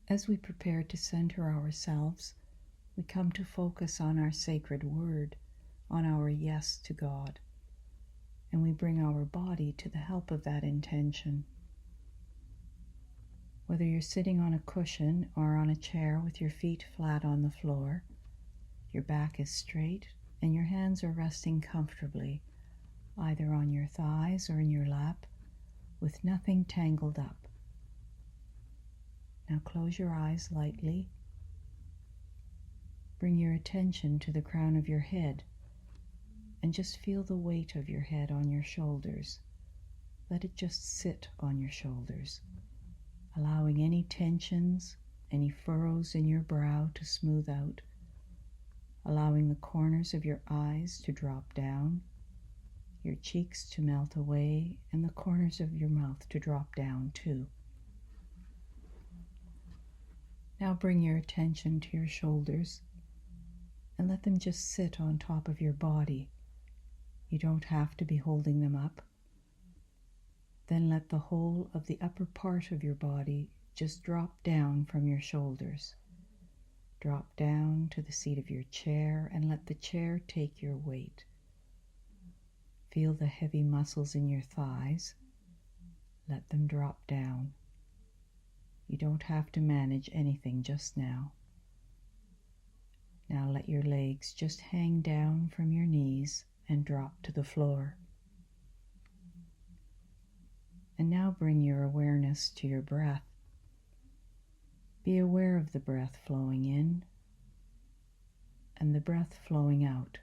As we prepare to center ourselves, we come to focus on our sacred word, on our yes to God, and we bring our body to the help of that intention. Whether you're sitting on a cushion or on a chair with your feet flat on the floor, your back is straight and your hands are resting comfortably, either on your thighs or in your lap, with nothing tangled up. Now close your eyes lightly. Bring your attention to the crown of your head and just feel the weight of your head on your shoulders. Let it just sit on your shoulders, allowing any tensions, any furrows in your brow to smooth out, allowing the corners of your eyes to drop down, your cheeks to melt away, and the corners of your mouth to drop down too. Now bring your attention to your shoulders and let them just sit on top of your body. You don't have to be holding them up. Then let the whole of the upper part of your body just drop down from your shoulders. Drop down to the seat of your chair and let the chair take your weight. Feel the heavy muscles in your thighs. Let them drop down. You don't have to manage anything just now. Now let your legs just hang down from your knees and drop to the floor. And now bring your awareness to your breath. Be aware of the breath flowing in and the breath flowing out.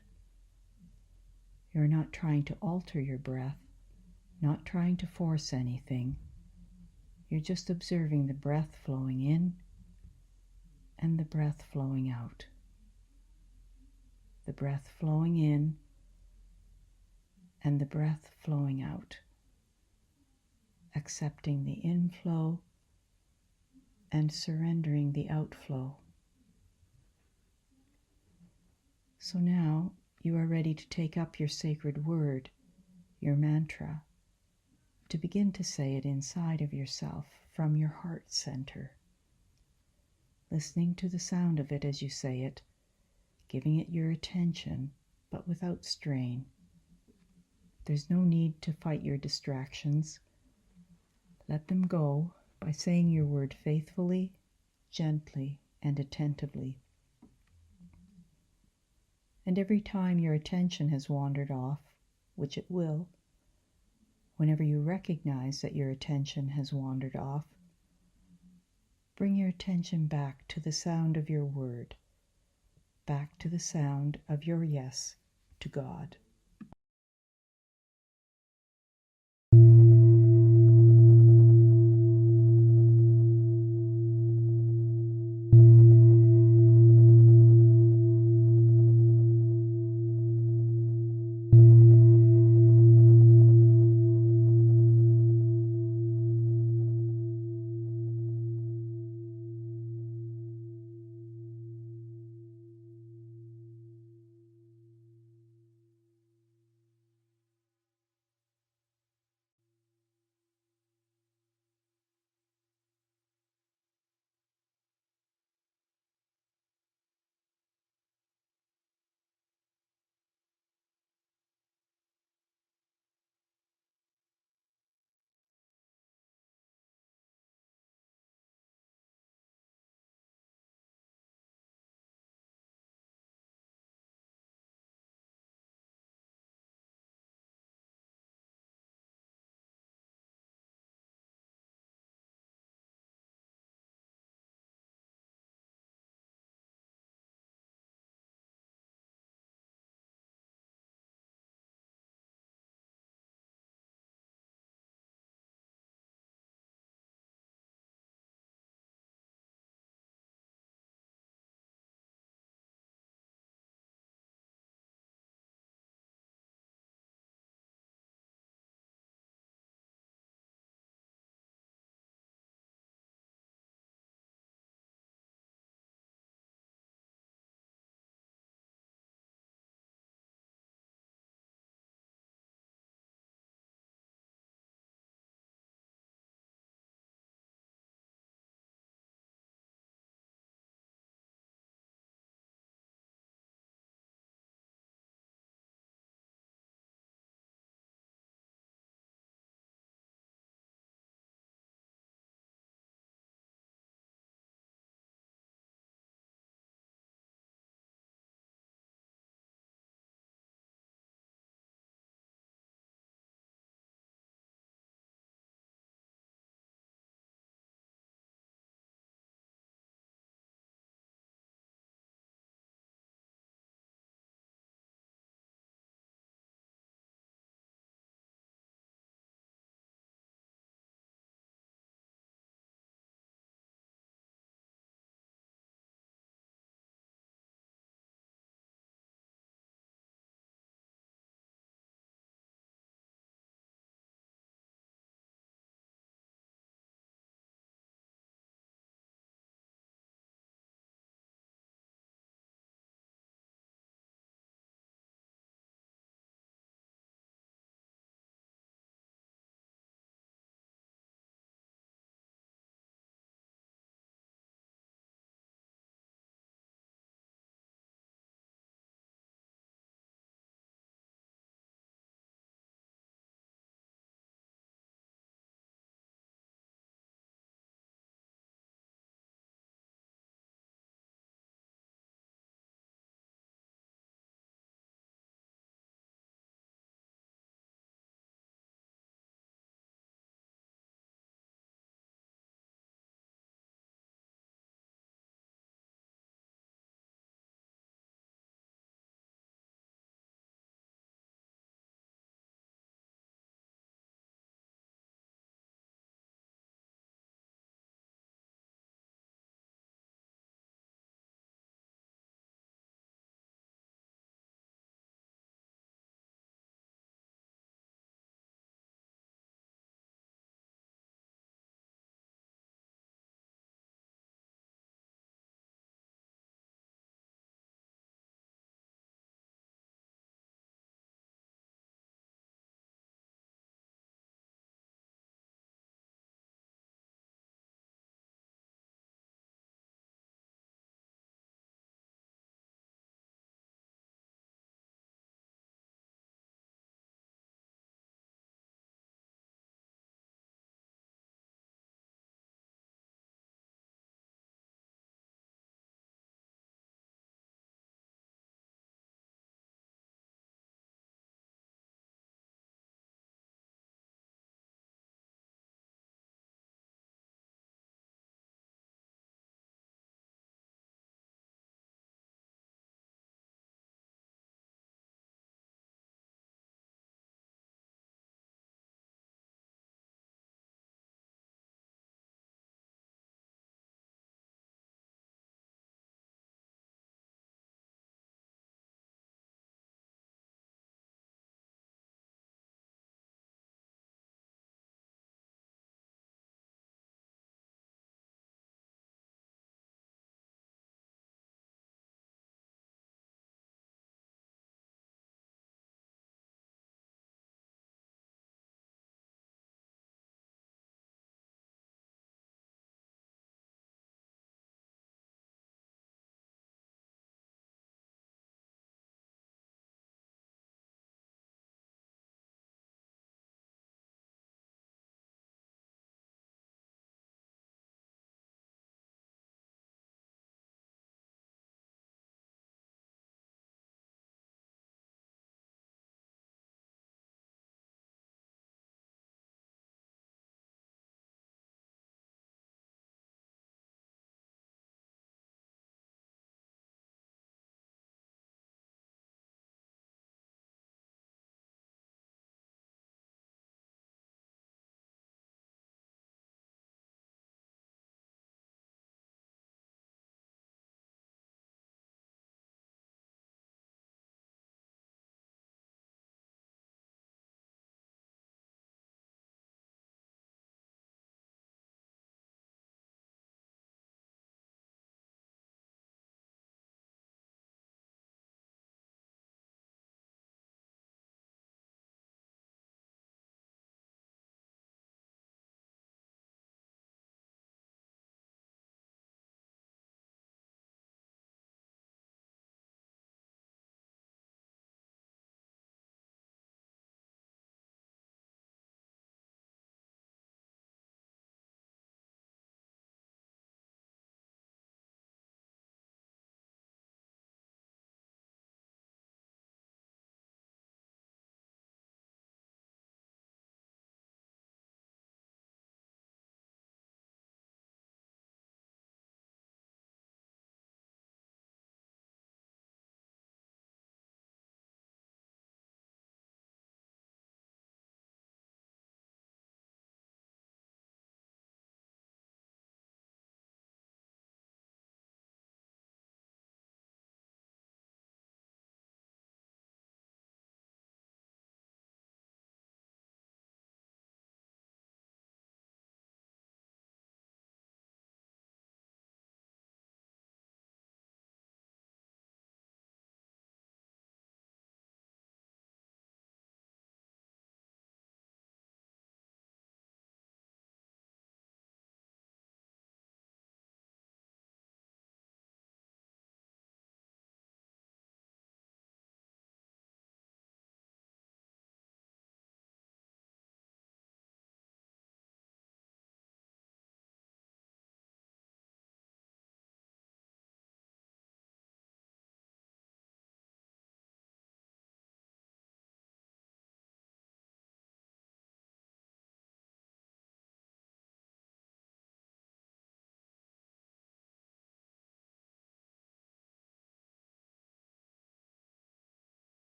You're not trying to alter your breath, not trying to force anything. You're just observing the breath flowing in and the breath flowing out. The breath flowing in and the breath flowing out. Accepting the inflow and surrendering the outflow. So now you are ready to take up your sacred word, your mantra, to begin to say it inside of yourself from your heart center. Listening to the sound of it as you say it, giving it your attention, but without strain. There's no need to fight your distractions. Let them go by saying your word faithfully, gently, and attentively. And every time your attention has wandered off, which it will, whenever you recognize that your attention has wandered off, bring your attention back to the sound of your word, back to the sound of your yes to God.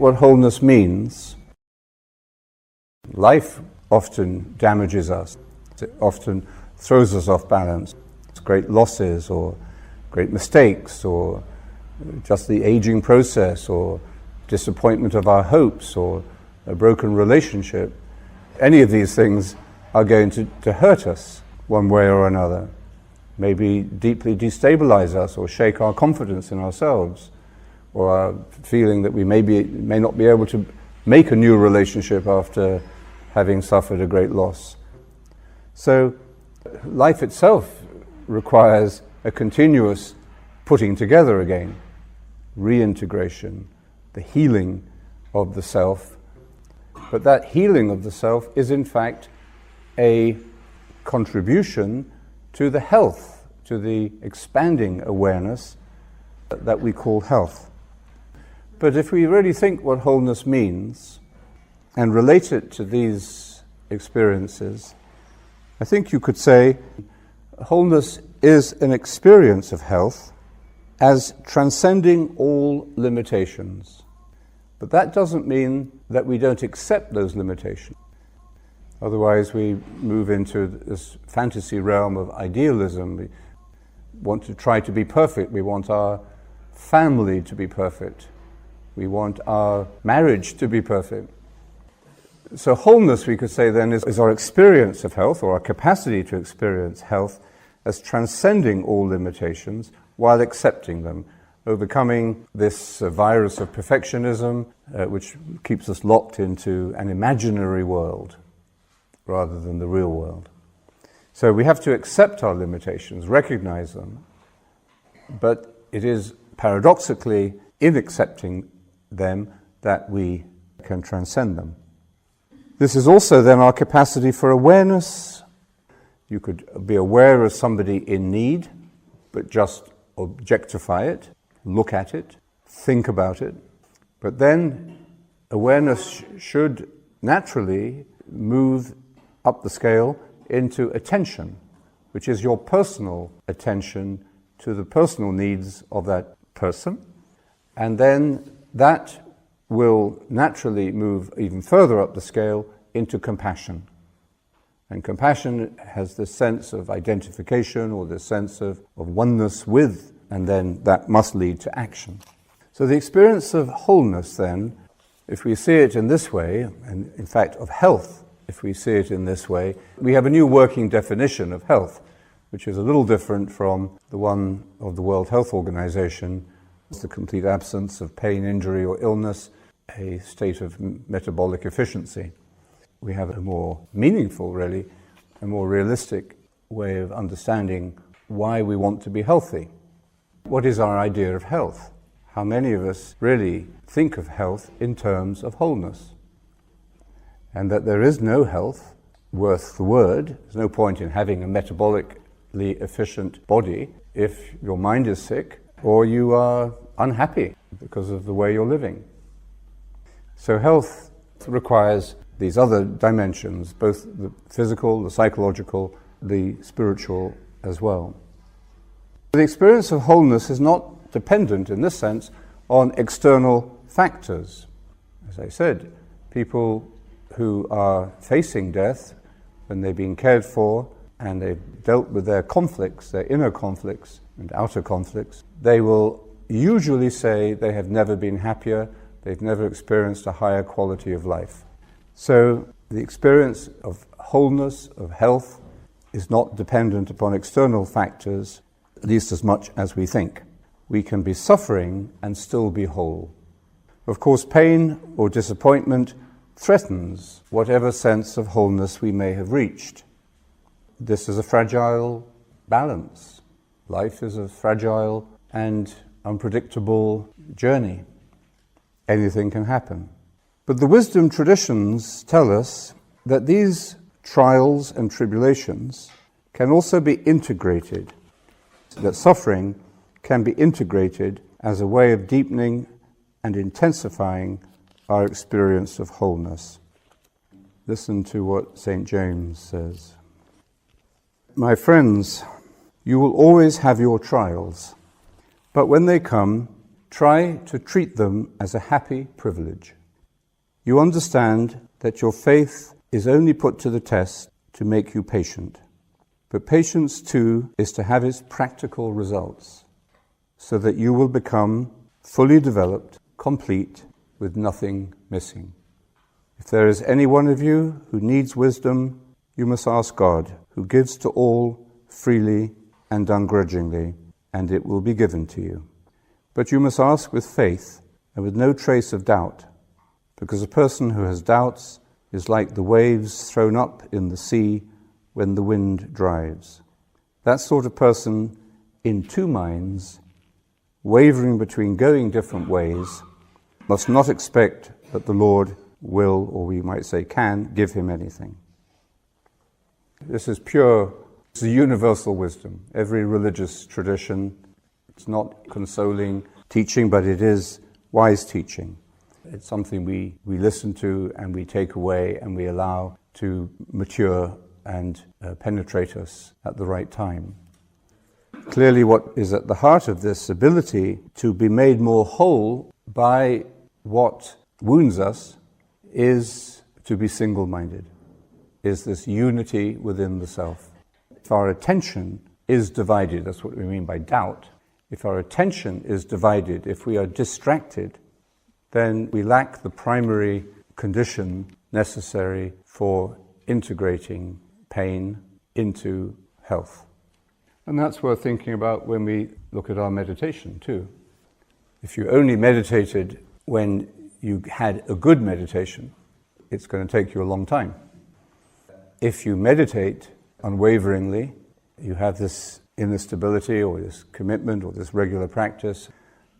what wholeness means, life often damages us. It often throws us off balance. It's great losses or great mistakes or just the aging process or disappointment of our hopes or a broken relationship. Any of these things are going to hurt us one way or another, maybe deeply destabilize us or shake our confidence in ourselves, or our feeling that we may not be able to make a new relationship after having suffered a great loss. So life itself requires a continuous putting together again, reintegration, the healing of the self. But that healing of the self is in fact a contribution to the health, to the expanding awareness that we call health. But if we really think what wholeness means and relate it to these experiences, I think you could say wholeness is an experience of health as transcending all limitations. But that doesn't mean that we don't accept those limitations. Otherwise we move into this fantasy realm of idealism. We want to try to be perfect. We want our family to be perfect. We want our marriage to be perfect. So wholeness, we could say then, is our experience of health, or our capacity to experience health as transcending all limitations while accepting them, overcoming this virus of perfectionism, which keeps us locked into an imaginary world rather than the real world. So we have to accept our limitations, recognize them, but it is paradoxically in accepting them that we can transcend them. This is also then our capacity for awareness. You could be aware of somebody in need, but just objectify it, look at it, think about it. But then awareness should naturally move up the scale into attention, which is your personal attention to the personal needs of that person. And then that will naturally move even further up the scale into compassion. And compassion has this sense of identification or this sense of oneness with, and then that must lead to action. So the experience of wholeness then, if we see it in this way, and in fact of health, if we see it in this way, we have a new working definition of health, which is a little different from the one of the World Health Organization. It's the complete absence of pain, injury, or illness, a state of metabolic efficiency. We have a more meaningful, really, a more realistic way of understanding why we want to be healthy. What is our idea of health? How many of us really think of health in terms of wholeness? And that there is no health worth the word. There's no point in having a metabolically efficient body if your mind is sick or you are unhappy because of the way you're living. So health requires these other dimensions, both the physical, the psychological, the spiritual as well. The experience of wholeness is not dependent, in this sense, on external factors. As I said, people who are facing death, when they've been cared for and they've dealt with their conflicts, their inner conflicts and outer conflicts, they will usually say they have never been happier, they've never experienced a higher quality of life. So the experience of wholeness, of health, is not dependent upon external factors, at least as much as we think. We can be suffering and still be whole. Of course, pain or disappointment threatens whatever sense of wholeness we may have reached. This is a fragile balance. Life is a fragile and unpredictable journey. Anything can happen. But the wisdom traditions tell us that these trials and tribulations can also be integrated, that suffering can be integrated as a way of deepening and intensifying our experience of wholeness. Listen to what St. James says. My friends, you will always have your trials, but when they come, try to treat them as a happy privilege. You understand that your faith is only put to the test to make you patient. But patience, too, is to have its practical results, so that you will become fully developed, complete, with nothing missing. If there is any one of you who needs wisdom, you must ask God, who gives to all freely and ungrudgingly, and it will be given to you. But you must ask with faith and with no trace of doubt, because a person who has doubts is like the waves thrown up in the sea when the wind drives. That sort of person in two minds, wavering between going different ways, must not expect that the Lord will, or we might say can, give him anything. This is pure, it's a universal wisdom. Every religious tradition, it's not consoling teaching, but it is wise teaching. It's something we listen to and we take away and we allow to mature and penetrate us at the right time. Clearly, what is at the heart of this ability to be made more whole by what wounds us is to be single-minded, is this unity within the self. If our attention is divided, that's what we mean by doubt, if our attention is divided, if we are distracted, then we lack the primary condition necessary for integrating pain into health. And that's worth thinking about when we look at our meditation too. If you only meditated when you had a good meditation, it's going to take you a long time. If you meditate unwaveringly, you have this inner stability or this commitment or this regular practice,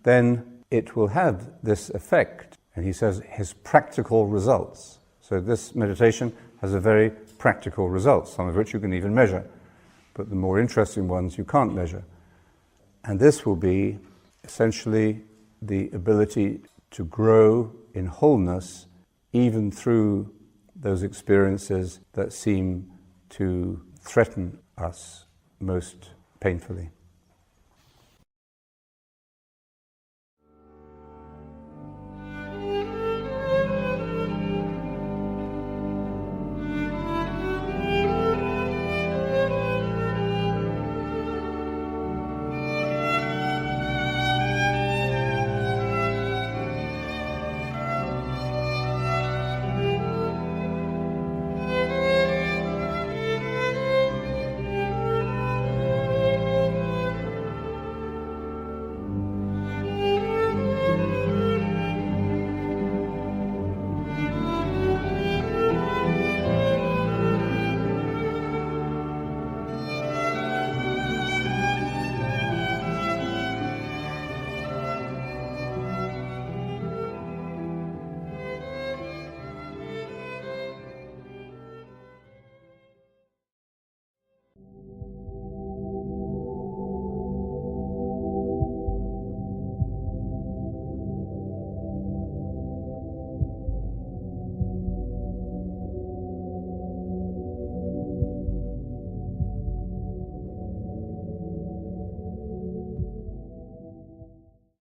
then it will have this effect. And he says his practical results. So this meditation has a very practical results, some of which you can even measure. But the more interesting ones you can't measure. And this will be essentially the ability to grow in wholeness even through those experiences that seem to threaten us most painfully.